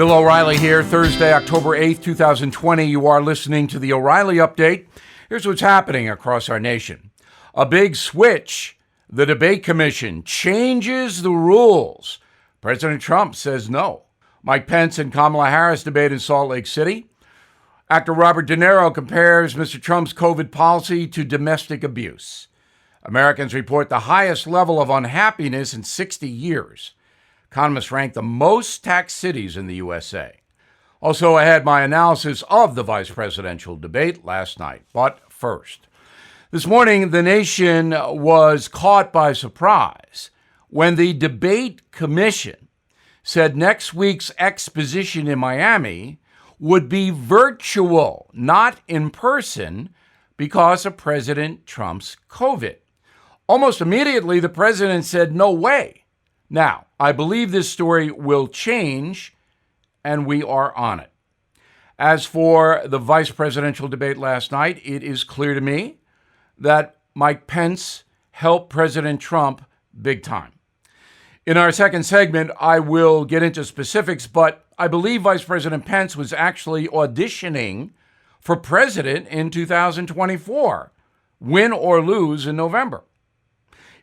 Bill O'Reilly here, Thursday, October 8th, 2020. You are listening to the O'Reilly Update. Here's what's happening across our nation. A big switch. The debate commission changes the rules. President Trump says no. Mike Pence and Kamala Harris debate in Salt Lake City. Actor Robert De Niro compares Mr. Trump's COVID policy to domestic abuse. Americans report the highest level of unhappiness in 60 years. Economists rank the most taxed cities in the USA. Also, I had my analysis of the vice presidential debate last night. But first, this morning, the nation was caught by surprise when the debate commission said next week's exposition in Miami would be virtual, not in person, because of President Trump's COVID. Almost immediately, the president said, no way. Now, I believe this story will change, and we are on it. As for the vice presidential debate last night, it is clear to me that Mike Pence helped President Trump big time. In our second segment, I will get into specifics, but I believe Vice President Pence was actually auditioning for president in 2024, win or lose in November.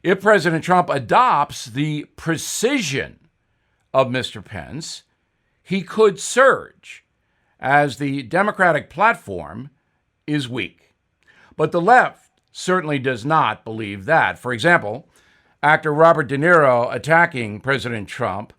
If President Trump adopts the precision of Mr. Pence, he could surge, as the Democratic platform is weak. But the left certainly does not believe that. For example, actor Robert De Niro attacking President Trump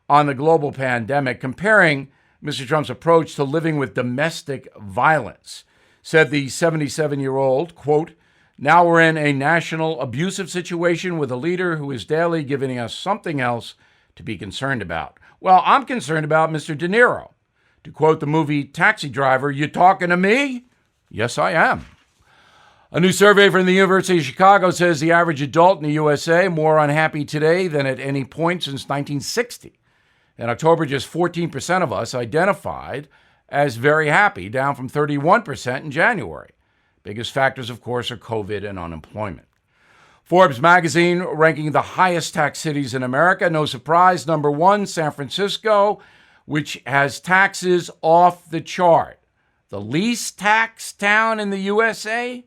on the global pandemic, comparing Mr. Trump's approach to living with domestic violence, said the 77-year-old, quote, now we're in a national abusive situation with a leader who is daily giving us something else to be concerned about. Well, I'm concerned about Mr. De Niro. To quote the movie Taxi Driver, you talking to me? Yes, I am. A new survey from the University of Chicago says the average adult in the USA more unhappy today than at any point since 1960. In October, just 14% of us identified as very happy, down from 31% in January. Biggest factors, of course, are COVID and unemployment. Forbes magazine ranking the highest tax cities in America. No surprise, number one, San Francisco, which has taxes off the chart. The least taxed town in the USA,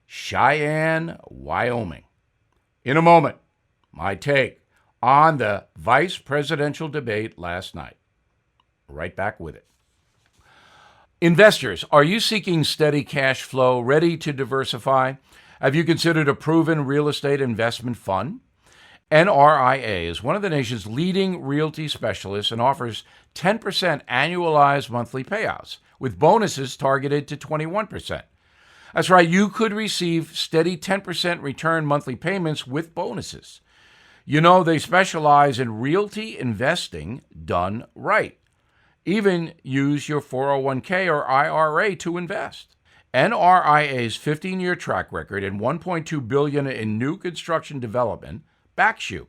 Cheyenne, Wyoming. In a moment, my take on the vice presidential debate last night. Right back with it. Investors, are you seeking steady cash flow, ready to diversify? Have you considered a proven real estate investment fund? NRIA is one of the nation's leading realty specialists and offers 10% annualized monthly payouts, with bonuses targeted to 21%. That's right, you could receive steady 10% return monthly payments with bonuses. You know, they specialize in realty investing done right. Even use your 401k or IRA to invest. NRIA's 15-year track record and $1.2 billion in new construction development backs you.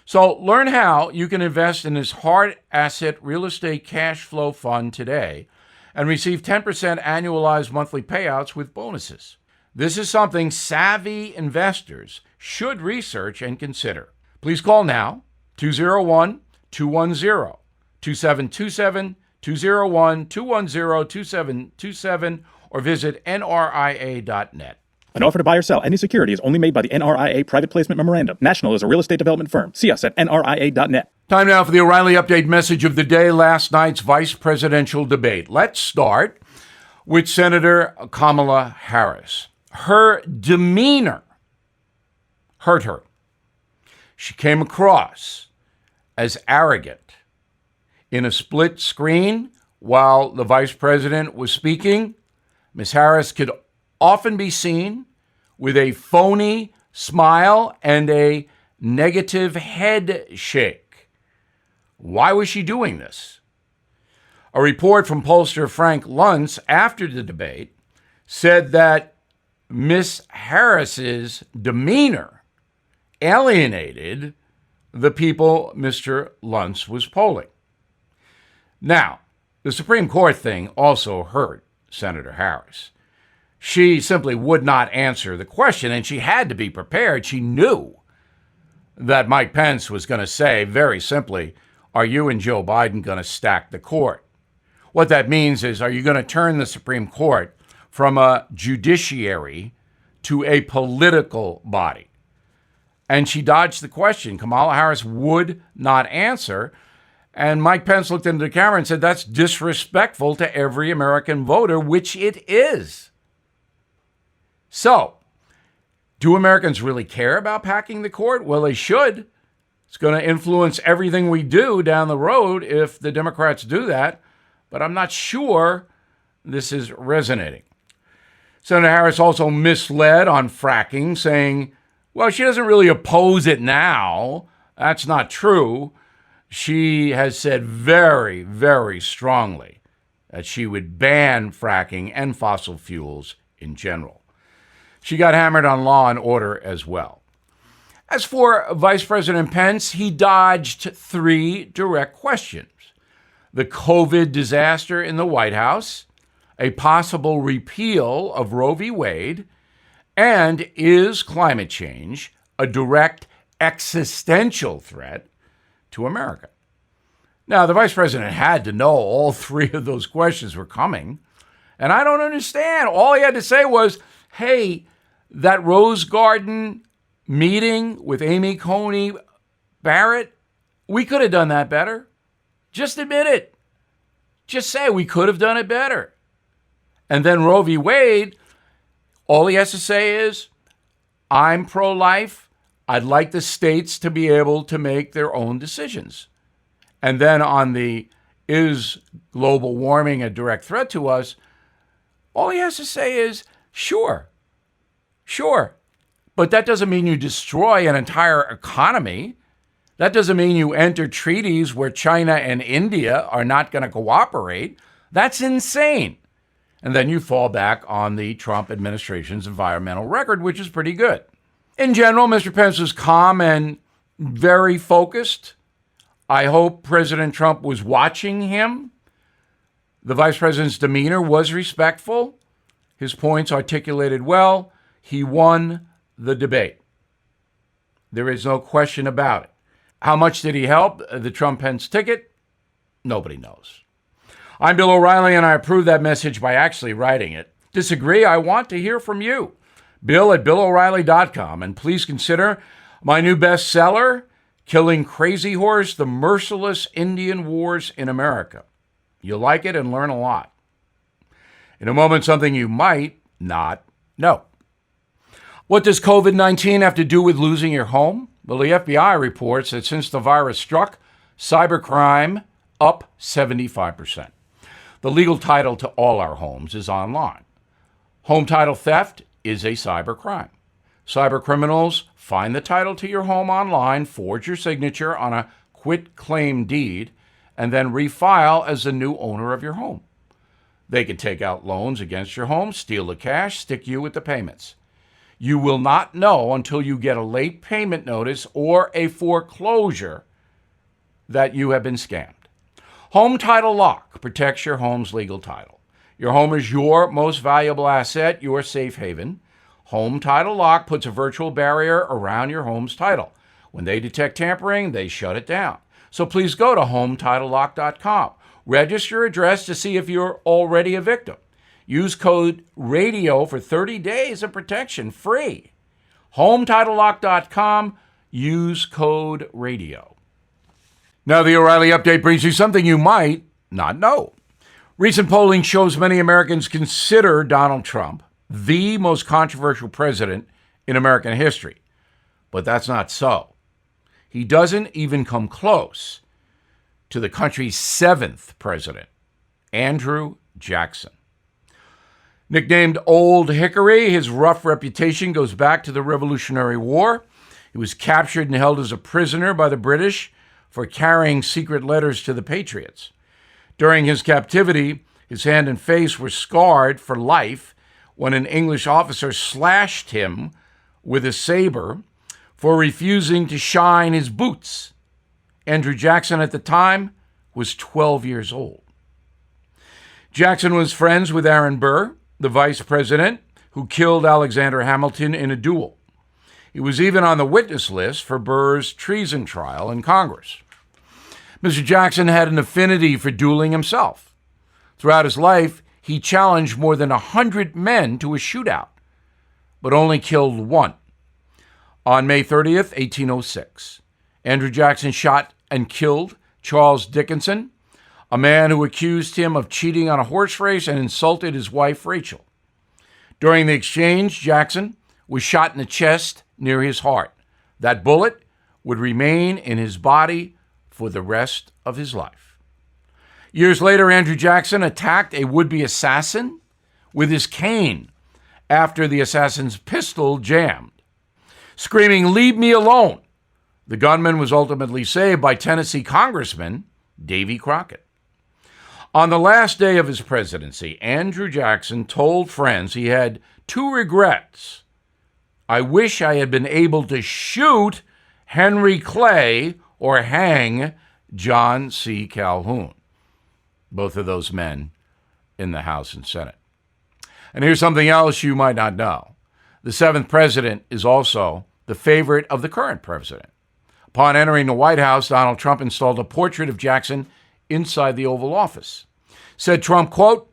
So learn how you can invest in this hard asset real estate cash flow fund today and receive 10% annualized monthly payouts with bonuses. This is something savvy investors should research and consider. Please call now, 201-210. 2727, 201-210-2727, or visit nria.net. An offer to buy or sell any security is only made by the NRIA Private Placement Memorandum. National is a real estate development firm. See us at nria.net. Time now for the O'Reilly Update message of the day, last night's vice presidential debate. Let's start with Senator Kamala Harris. Her demeanor hurt her. She came across as arrogant. In a split screen, while the vice president was speaking, Ms. Harris could often be seen with a phony smile and a negative head shake. Why was she doing this? A report from pollster Frank Luntz after the debate said that Ms. Harris's demeanor alienated the people Mr. Luntz was polling. Now, the Supreme Court thing also hurt Senator Harris. She simply would not answer the question, and she had to be prepared. She knew that Mike Pence was going to say very simply, are you and Joe Biden going to stack the court? What that means is, are you going to turn the Supreme Court from a judiciary to a political body? And she dodged the question. Kamala Harris would not answer. And Mike Pence looked into the camera and said, that's disrespectful to every American voter, which it is. So, do Americans really care about packing the court? Well, they should. It's going to influence everything we do down the road if the Democrats do that. But I'm not sure this is resonating. Senator Harris also misled on fracking, saying, well, she doesn't really oppose it now. That's not true. She has said very, very strongly that she would ban fracking and fossil fuels in general. She got hammered on law and order as well. As for Vice President Pence, he dodged 3 direct questions. The COVID disaster in the White House, a possible repeal of Roe v. Wade, and is climate change a direct existential threat to America? Now, the vice president had to know all 3 of those questions were coming, and I don't understand. All he had to say was, hey, that Rose Garden meeting with Amy Coney Barrett, we could have done that better. Just admit it. Just say we could have done it better. And then Roe v. Wade, all he has to say is, I'm pro-life. I'd like the states to be able to make their own decisions. And then on the, is global warming a direct threat to us? All he has to say is, sure. But that doesn't mean you destroy an entire economy. That doesn't mean you enter treaties where China and India are not going to cooperate. That's insane. And then you fall back on the Trump administration's environmental record, which is pretty good. In general, Mr. Pence was calm and very focused. I hope President Trump was watching him. The vice president's demeanor was respectful. His points articulated well. He won the debate. There is no question about it. How much did he help the Trump-Pence ticket? Nobody knows. I'm Bill O'Reilly, and I approve that message by actually writing it. Disagree? I want to hear from you. Bill@BillO'Reilly.com. And please consider my new bestseller, Killing Crazy Horse, The Merciless Indian Wars in America. You'll like it and learn a lot. In a moment, something you might not know. What does COVID-19 have to do with losing your home? Well, the FBI reports that since the virus struck, cybercrime up 75%. The legal title to all our homes is online. Home title theft is a cybercrime. Cyber criminals find the title to your home online, forge your signature on a quitclaim deed, and then refile as the new owner of your home. They can take out loans against your home, steal the cash, stick you with the payments. You will not know until you get a late payment notice or a foreclosure that you have been scammed. Home Title Lock protects your home's legal title. Your home is your most valuable asset, your safe haven. Home Title Lock puts a virtual barrier around your home's title. When they detect tampering, they shut it down. So please go to HomeTitleLock.com. Register your address to see if you're already a victim. Use code RADIO for 30 days of protection, free. HomeTitleLock.com. Use code RADIO. Now, the O'Reilly Update brings you something you might not know. Recent polling shows many Americans consider Donald Trump the most controversial president in American history. But that's not so. He doesn't even come close to the country's 7th president, Andrew Jackson. Nicknamed Old Hickory, his rough reputation goes back to the Revolutionary War. He was captured and held as a prisoner by the British for carrying secret letters to the Patriots. During his captivity, his hand and face were scarred for life when an English officer slashed him with a saber for refusing to shine his boots. Andrew Jackson at the time was 12 years old. Jackson was friends with Aaron Burr, the vice president who killed Alexander Hamilton in a duel. He was even on the witness list for Burr's treason trial in Congress. Mr. Jackson had an affinity for dueling himself. Throughout his life, he challenged more than 100 men to a shootout, but only killed one. On May 30th, 1806, Andrew Jackson shot and killed Charles Dickinson, a man who accused him of cheating on a horse race and insulted his wife, Rachel. During the exchange, Jackson was shot in the chest near his heart. That bullet would remain in his body for the rest of his life. Years later, Andrew Jackson attacked a would-be assassin with his cane after the assassin's pistol jammed. Screaming, "Leave me alone!" the gunman was ultimately saved by Tennessee Congressman Davy Crockett. On the last day of his presidency, Andrew Jackson told friends he had two regrets. "I wish I had been able to shoot Henry Clay or hang John C. Calhoun." Both of those men in the House and Senate. And here's something else you might not know. The seventh president is also the favorite of the current president. Upon entering the White House, Donald Trump installed a portrait of Jackson inside the Oval Office. Said Trump, quote,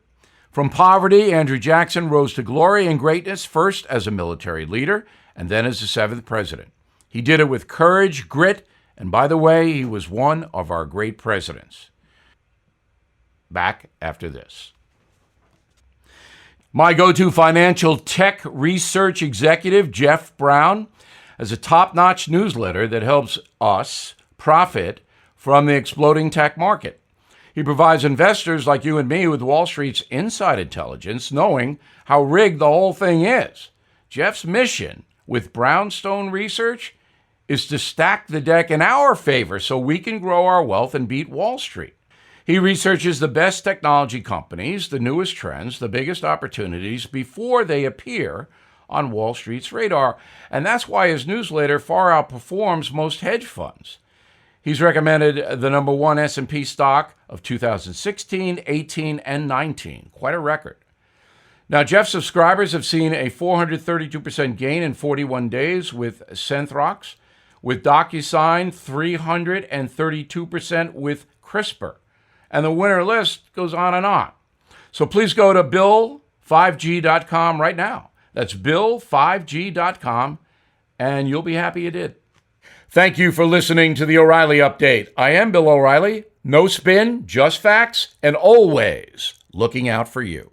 "From poverty, Andrew Jackson rose to glory and greatness, first as a military leader and then as the seventh president. He did it with courage, grit, and by the way, he was one of our great presidents." Back after this. My go-to financial tech research executive, Jeff Brown, has a top-notch newsletter that helps us profit from the exploding tech market. He provides investors like you and me with Wall Street's inside intelligence, knowing how rigged the whole thing is. Jeff's mission with Brownstone Research is to stack the deck in our favor so we can grow our wealth and beat Wall Street. He researches the best technology companies, the newest trends, the biggest opportunities before they appear on Wall Street's radar. And that's why his newsletter far outperforms most hedge funds. He's recommended the number one S&P stock of 2016, 18, and 19. Quite a record. Now, Jeff's subscribers have seen a 432% gain in 41 days with Synthrox, with DocuSign 332% with CRISPR. And the winner list goes on and on. So please go to bill5g.com right now. That's bill5g.com, and you'll be happy you did. Thank you for listening to the O'Reilly Update. I am Bill O'Reilly. No spin, just facts, and always looking out for you.